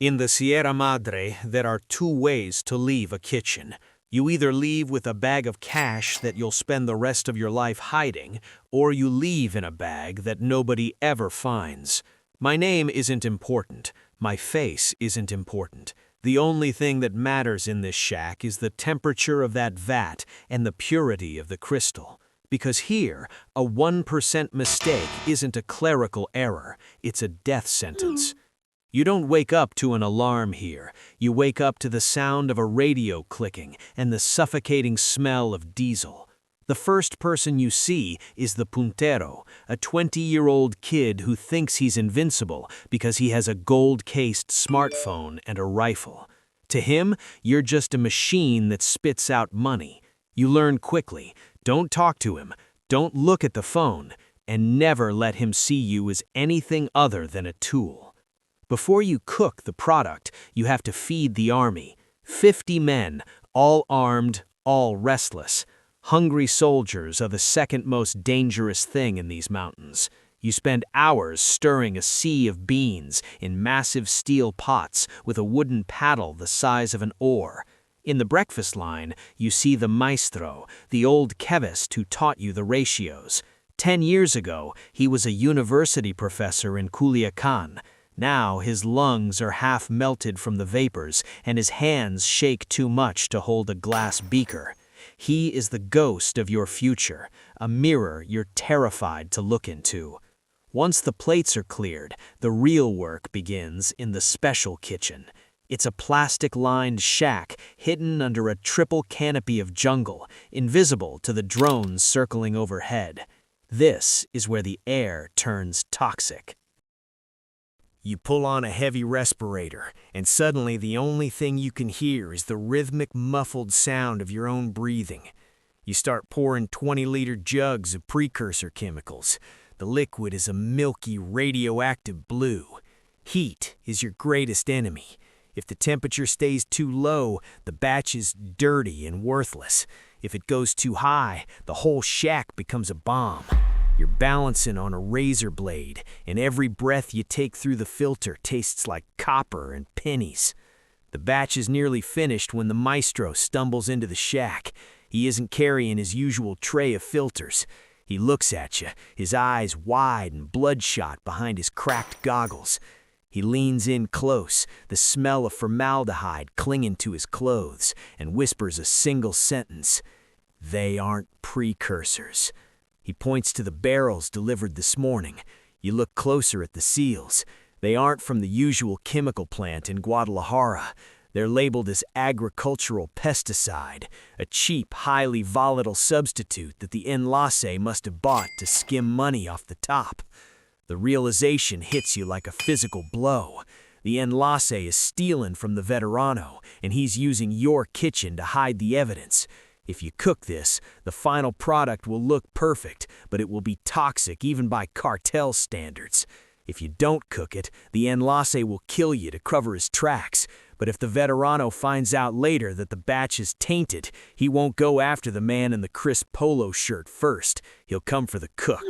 In the Sierra Madre, there are two ways to leave a kitchen. You either leave with a bag of cash that you'll spend the rest of your life hiding, or you leave in a bag that nobody ever finds. My name isn't important. My face isn't important. The only thing that matters in this shack is the temperature of that vat and the purity of the crystal. Because here, a 1% mistake isn't a clerical error, it's a death sentence. You don't wake up to an alarm here. You wake up to the sound of a radio clicking and the suffocating smell of diesel. The first person you see is the puntero, a 20-year-old kid who thinks he's invincible because he has a gold-cased smartphone and a rifle. To him, you're just a machine that spits out money. You learn quickly. Don't talk to him, don't look at the phone, and never let him see you as anything other than a tool. Before you cook the product, you have to feed the army. 50 men, all armed, all restless. Hungry soldiers are the second most dangerous thing in these mountains. You spend hours stirring a sea of beans in massive steel pots with a wooden paddle the size of an oar. In the breakfast line, you see the maestro, the old chemist who taught you the ratios. 10 years ago, he was a university professor in Culiacan. Now his lungs are half melted from the vapors, and his hands shake too much to hold a glass beaker. He is the ghost of your future, a mirror you're terrified to look into. Once the plates are cleared, the real work begins in the special kitchen. It's a plastic-lined shack hidden under a triple canopy of jungle, invisible to the drones circling overhead. This is where the air turns toxic. You pull on a heavy respirator, and suddenly the only thing you can hear is the rhythmic, muffled sound of your own breathing. You start pouring 20-liter jugs of precursor chemicals. The liquid is a milky, radioactive blue. Heat is your greatest enemy. If the temperature stays too low, the batch is dirty and worthless. If it goes too high, the whole shack becomes a bomb. You're balancing on a razor blade, and every breath you take through the filter tastes like copper and pennies. The batch is nearly finished when the maestro stumbles into the shack. He isn't carrying his usual tray of filters. He looks at you, his eyes wide and bloodshot behind his cracked goggles. He leans in close, the smell of formaldehyde clinging to his clothes, and whispers a single sentence. They aren't precursors. He points to the barrels delivered this morning. You look closer at the seals. They aren't from the usual chemical plant in Guadalajara. They're labeled as agricultural pesticide, a cheap, highly volatile substitute that the enlace must have bought to skim money off the top. The realization hits you like a physical blow. The enlace is stealing from the veterano, and he's using your kitchen to hide the evidence. If you cook this, the final product will look perfect, but it will be toxic even by cartel standards. If you don't cook it, the enlace will kill you to cover his tracks. But if the veterano finds out later that the batch is tainted, he won't go after the man in the crisp polo shirt first. He'll come for the cook.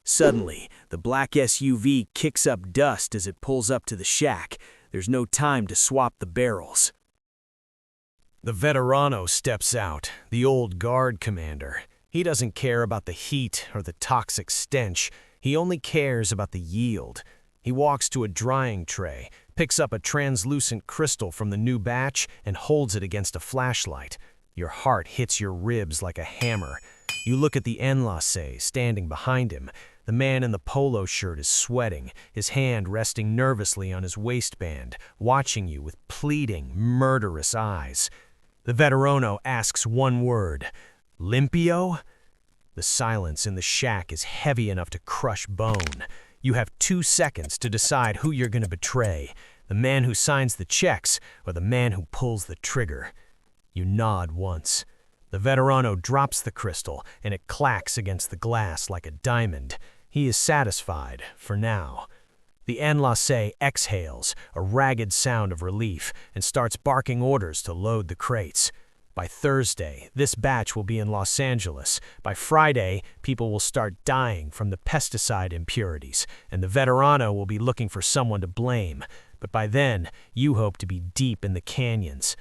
Suddenly, the black SUV kicks up dust as it pulls up to the shack. There's no time to swap the barrels. The veterano steps out, the old guard commander. He doesn't care about the heat or the toxic stench. He only cares about the yield. He walks to a drying tray, picks up a translucent crystal from the new batch, and holds it against a flashlight. Your heart hits your ribs like a hammer. You look at the enlace standing behind him. The man in the polo shirt is sweating, his hand resting nervously on his waistband, watching you with pleading, murderous eyes. The veterano asks one word, "Limpio?" The silence in the shack is heavy enough to crush bone. You have 2 seconds to decide who you're going to betray, the man who signs the checks or the man who pulls the trigger. You nod once. The veterano drops the crystal, and it clacks against the glass like a diamond. He is satisfied, for now. The enlace exhales, a ragged sound of relief, and starts barking orders to load the crates. By Thursday, this batch will be in Los Angeles. By Friday, people will start dying from the pesticide impurities, and the veterano will be looking for someone to blame. But by then, you hope to be deep in the canyons.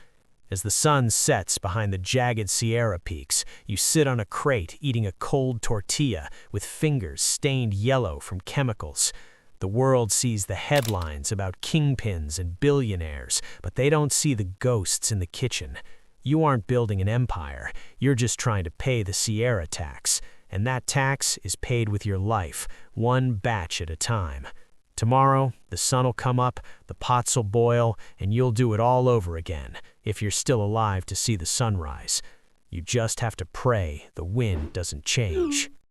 As the sun sets behind the jagged Sierra peaks, you sit on a crate eating a cold tortilla with fingers stained yellow from chemicals. The world sees the headlines about kingpins and billionaires, but they don't see the ghosts in the kitchen. You aren't building an empire, you're just trying to pay the Sierra tax. And that tax is paid with your life, one batch at a time. Tomorrow, the sun'll come up, the pots'll boil, and you'll do it all over again, if you're still alive to see the sunrise. You just have to pray the wind doesn't change.